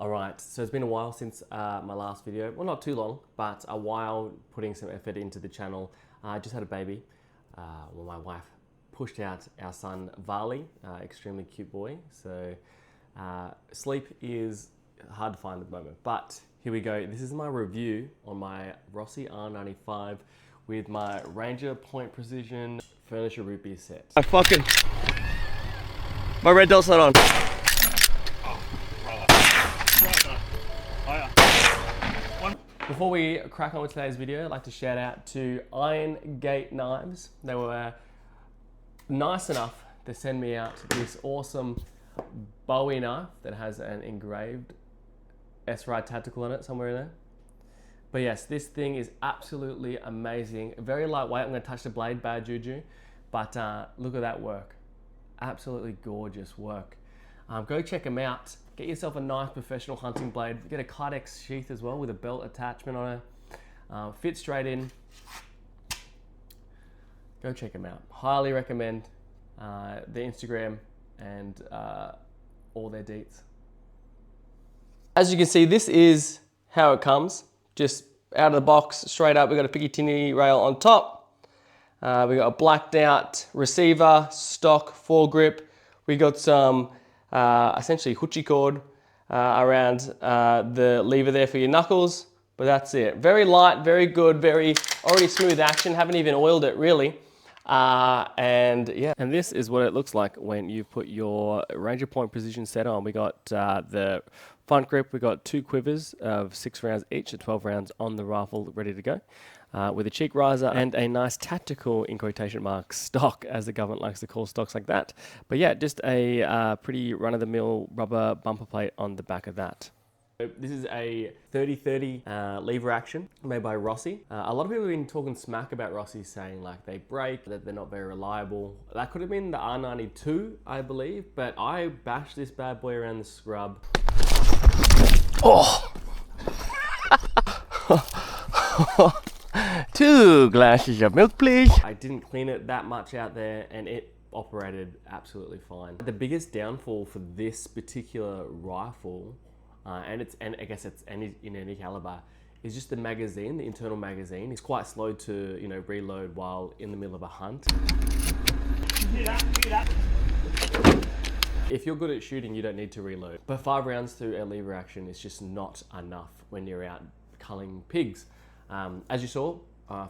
Alright, so it's been a while since my last video. Well, not too long, but a while putting some effort into the channel. I just had a baby. Well, my wife pushed out our son, Varley, extremely cute boy. So sleep is hard to find at the moment. But here we go. This is my review on my Rossi R95 with my Ranger Point Precision Furniture Root Beer set. My red dot's not on. Before we crack on with today's video, I'd like to shout out to Iron Gate Knives. They were nice enough to send me out this awesome Bowie knife that has an engraved S-Ride Tactical in it, somewhere in there. But yes, this thing is absolutely amazing. Very lightweight. I'm going to touch the blade, bad juju. But look at that work. Absolutely gorgeous work. Go check them out. Get yourself a nice professional hunting blade. Get a Kydex sheath as well with a belt attachment on it. Fit straight in. Go check them out. Highly recommend the Instagram and all their deets. As you can see, this is how it comes. Just out of the box, straight up. We've got a Picatinny rail on top. We've got a blacked out receiver, stock, foregrip. We got some essentially hoochie cord around the lever there for your knuckles, but that's it. Very light, very good, very already smooth action. Haven't even oiled it really. And yeah, and this is what it looks like when you put your Ranger Point Precision set on. We got the front grip. We got 2 quivers of 6 rounds each, at 12 rounds on the rifle, ready to go. With a cheek riser and a nice tactical, in quotation marks, stock, as the government likes to call stocks like that. But yeah, just a pretty run-of-the-mill rubber bumper plate on the back of that. This is a 30-30 lever action made by Rossi. A lot of people have been talking smack about Rossi, saying like they break, that they're not very reliable. That could have been the R92, I believe, but I bashed this bad boy around the scrub. Oh! 2 glasses of milk, please. I didn't clean it that much out there and it operated absolutely fine. The biggest downfall for this particular rifle, and I guess it's in any caliber, is just the magazine. The internal magazine is quite slow to reload while in the middle of a hunt. If you're good at shooting, you don't need to reload. But 5 rounds through a lever action is just not enough when you're out culling pigs. As you saw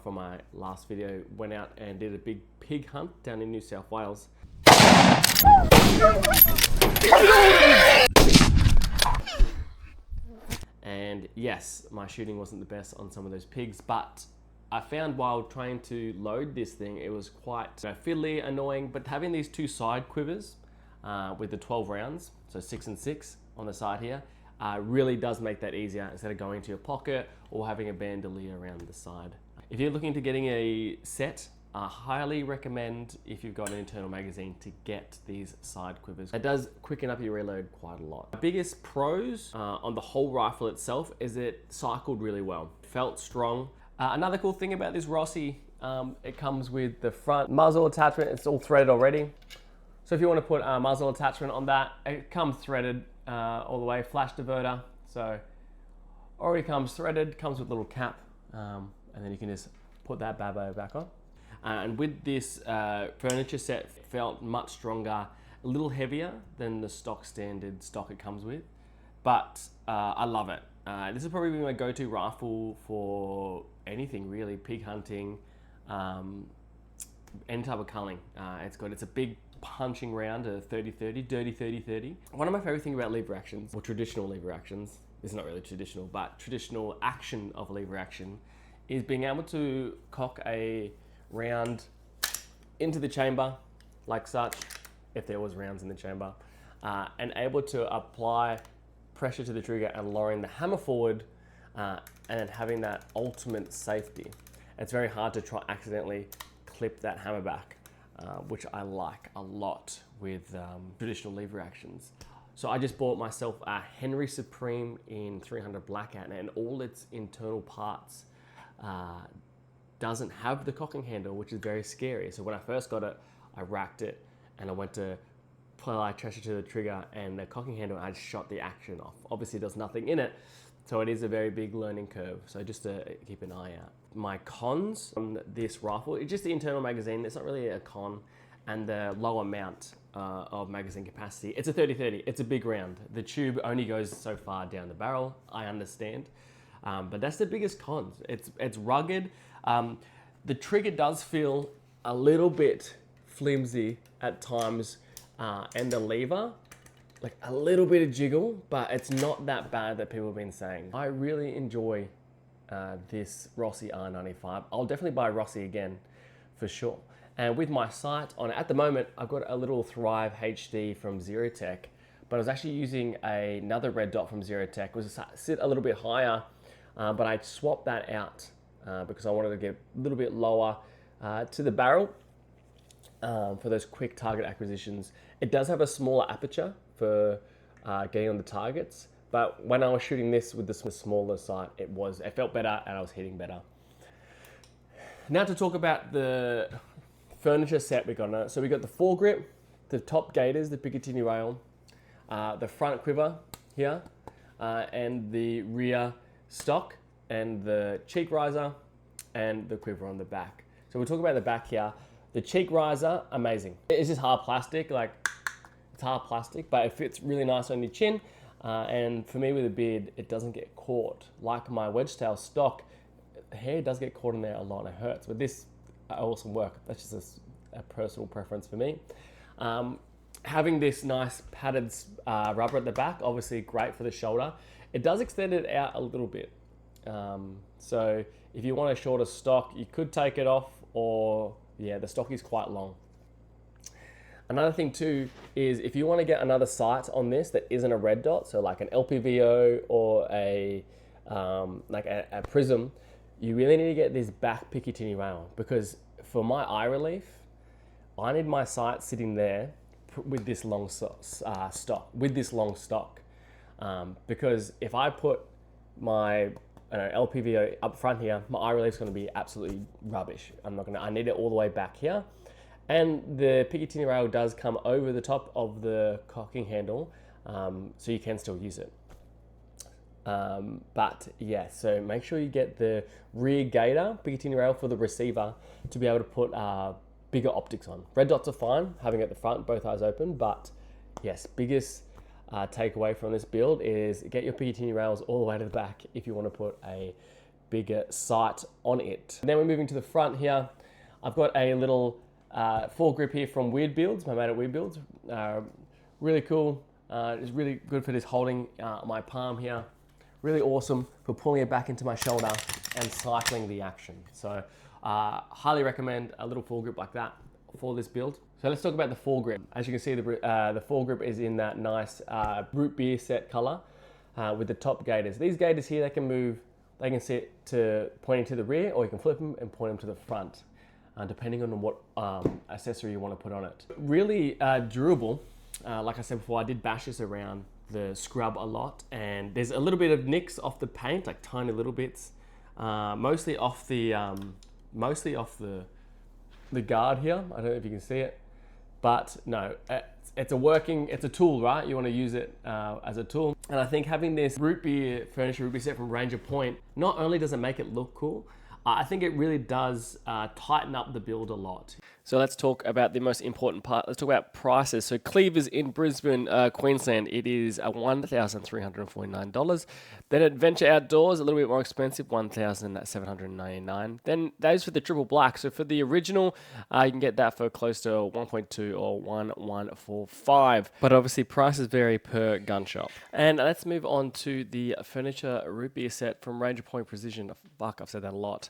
from my last video, went out and did a big pig hunt down in New South Wales. And yes, my shooting wasn't the best on some of those pigs, but I found while trying to load this thing, it was quite fiddly, annoying, but having these 2 side quivers with the 12 rounds, so 6 and 6 on the side here, really does make that easier instead of going to your pocket or having a bandolier around the side. If you're looking to getting a set, I highly recommend, if you've got an internal magazine, to get these side quivers. It does quicken up your reload quite a lot. The biggest pros on the whole rifle itself is it cycled really well. Felt strong. Another cool thing about this Rossi, it comes with the front muzzle attachment. It's all threaded already. So if you want to put a muzzle attachment on that, it comes threaded all the way, flash diverter. So already comes threaded, comes with a little cap, and then you can just put that bad boy back on. And with this furniture set, it felt much stronger, a little heavier than the standard stock it comes with, but I love it. This is probably my go-to rifle for anything really, pig hunting, any type of culling. It's a big punching round, a 30-30, dirty 30-30. One of my favorite things about lever actions, or traditional lever actions, it's not really traditional, but traditional action of lever action, is being able to cock a round into the chamber like such, if there was rounds in the chamber, and able to apply pressure to the trigger and lowering the hammer forward, and then having that ultimate safety. It's very hard to try accidentally clip that hammer back, which I like a lot with traditional lever actions. So I just bought myself a Henry Supreme in 300 Blackout, and all its internal parts doesn't have the cocking handle, which is very scary. So when I first got it, I racked it and I went to apply pressure to the trigger and the cocking handle, I just shot the action off. Obviously there's nothing in it, so it is a very big learning curve. So just to keep an eye out. My cons on this rifle, it's just the internal magazine. It's not really a con, and the low amount of magazine capacity. It's a 30-30, it's a big round. The tube only goes so far down the barrel, I understand. But that's the biggest cons. It's rugged. The trigger does feel a little bit flimsy at times, and the lever, like a little bit of jiggle, but it's not that bad that people have been saying. I really enjoy this Rossi R95. I'll definitely buy Rossi again for sure. And with my sight on it, at the moment, I've got a little Thrive HD from ZeroTech, but I was actually using another red dot from ZeroTech. It was sit a little bit higher, but I swapped that out because I wanted to get a little bit lower to the barrel for those quick target acquisitions. It does have a smaller aperture for getting on the targets, but when I was shooting this with the smaller sight, it felt better and I was hitting better. Now to talk about the furniture set we got on it. So we got the foregrip, the top gaiters, the Picatinny rail, the front quiver here, and the rear stock, and the cheek riser, and the quiver on the back. So we'll talk about the back here. The cheek riser, amazing. It's just hard plastic, like it's hard plastic, but it fits really nice on your chin. And for me with a beard, it doesn't get caught. Like my wedge tail stock, hair does get caught in there a lot and it hurts. But this awesome work. That's just a personal preference for me. Having this nice padded rubber at the back, obviously great for the shoulder. It does extend it out a little bit. So if you want a shorter stock, you could take it off, or yeah, the stock is quite long. Another thing too is if you want to get another sight on this that isn't a red dot, so like an LPVO or a prism, you really need to get this back Picatinny rail, because for my eye relief, I need my sight sitting there with this long stock, because if I put my LPVO up front here, my eye relief is going to be absolutely rubbish. I need it all the way back here. And the Picatinny rail does come over the top of the cocking handle, so you can still use it. But yeah, so make sure you get the rear gaiter Picatinny rail for the receiver to be able to put bigger optics on. Red dots are fine, having it at the front, both eyes open, but yes, biggest takeaway from this build is get your Picatinny rails all the way to the back if you want to put a bigger sight on it. And then we're moving to the front here. I've got a little foregrip here from Weird Builds, my mate at Weird Builds. Really cool. It's really good for just holding my palm here. Really awesome for pulling it back into my shoulder and cycling the action. So highly recommend a little foregrip like that for this build. So let's talk about the foregrip. As you can see, the foregrip is in that nice root beer set color with the top gaiters. These gaiters here, they can move, they can sit to pointing to the rear, or you can flip them and point them to the front, depending on what accessory you want to put on it. Really durable. Like I said before, I did bash this around the scrub a lot, and there's a little bit of nicks off the paint, like tiny little bits, mostly off the guard here. I don't know if you can see it, but no, it's a tool, right? You want to use it as a tool. And I think having this root beer set from Ranger Point, not only does it make it look cool, I think it really does tighten up the build a lot. So let's talk about the most important part. Let's talk about prices. So Cleavers in Brisbane, Queensland, it is $1,349. Then Adventure Outdoors, a little bit more expensive, $1,799. Then those for the triple black. So for the original, you can get that for close to 1.2 or 1,145. But obviously prices vary per gun shop. And let's move on to the furniture root beer set from Ranger Point Precision. Fuck, I've said that a lot.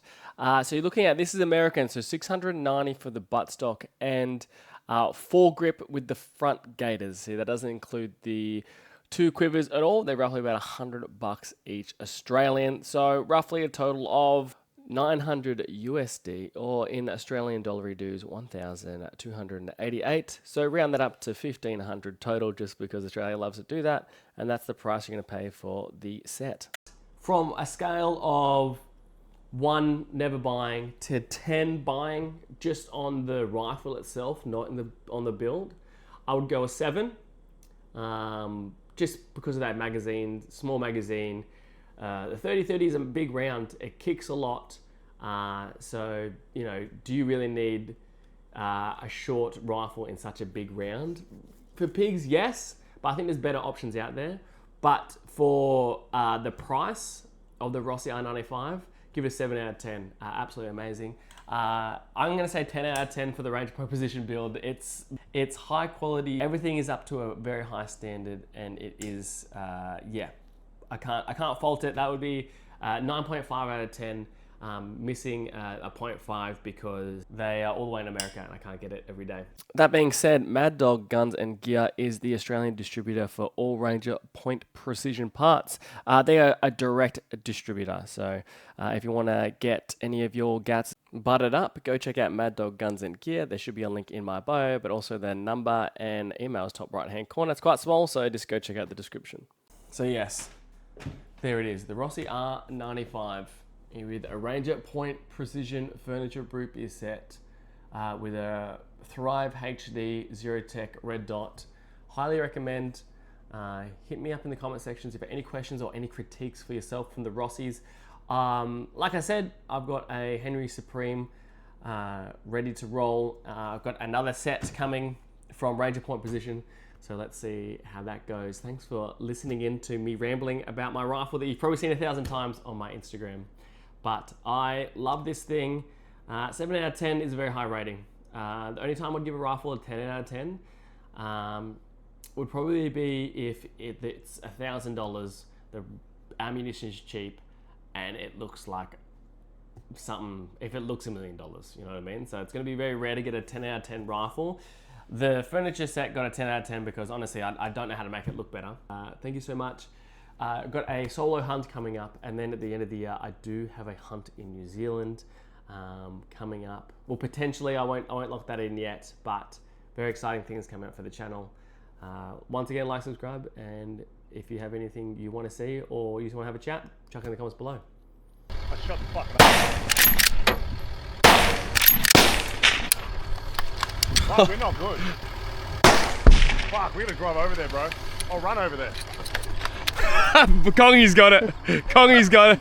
So you're looking at, this is American, so $690 for the buttstock and foregrip with the front gaiters. See, that doesn't include the two quivers at all. They're roughly about $100 each Australian. So roughly a total of 900 USD, or in Australian dollar dues, 1,288. So round that up to 1,500 total, just because Australia loves to do that. And that's the price you're going to pay for the set. From a scale of 1 never buying to 10 buying just on the rifle itself, not on the build, I would go a 7, just because of that magazine, small magazine. The 30-30 is a big round. It kicks a lot. So, you know, do you really need a short rifle in such a big round? For pigs, yes, but I think there's better options out there. But for the price of the Rossi R95, give it a 7 out of 10. Absolutely amazing. I'm gonna say 10 out of 10 for the range proposition build. It's high quality. Everything is up to a very high standard, and it is, yeah, I can't fault it. That would be 9.5 out of 10. Missing a 0.5 because they are all the way in America and I can't get it every day. That being said, Mad Dog Guns and Gear is the Australian distributor for all Ranger point precision parts. They are a direct distributor, so if you want to get any of your gats buttered up, go check out Mad Dog Guns and Gear. There should be a link in my bio, but also their number and email is top right hand corner. It's quite small, so just go check out the description. So yes, there it is, the Rossi R95. With a Ranger point precision furniture group is set with a Thrive HD ZeroTech red dot. Highly recommend. Hit me up in the comment sections if you have any questions or any critiques for yourself from the Rossis. Like I said, I've got a Henry Supreme ready to roll. I've got another set coming from Ranger point position. So let's see how that goes. Thanks for listening in to me rambling about my rifle that you've probably seen 1,000 times on my Instagram. But I love this thing. 7 out of 10 is a very high rating. The only time I'd give a rifle a 10 out of 10 would probably be if it's $1,000, the ammunition is cheap, and it looks like something, if it looks $1 million, you know what I mean? So it's gonna be very rare to get a 10 out of 10 rifle. The furniture set got a 10 out of 10 because honestly, I don't know how to make it look better. Thank you so much. I've got a solo hunt coming up, and then at the end of the year, I do have a hunt in New Zealand coming up. Well, potentially, I won't lock that in yet, but very exciting things coming up for the channel. Once again, like, subscribe, and if you have anything you want to see or you just want to have a chat, chuck it in the comments below. Shut the fuck up. Fuck, we're not good. Fuck, we gotta drive over there, bro. I'll run over there. Kongi's got it. Kongi's got it.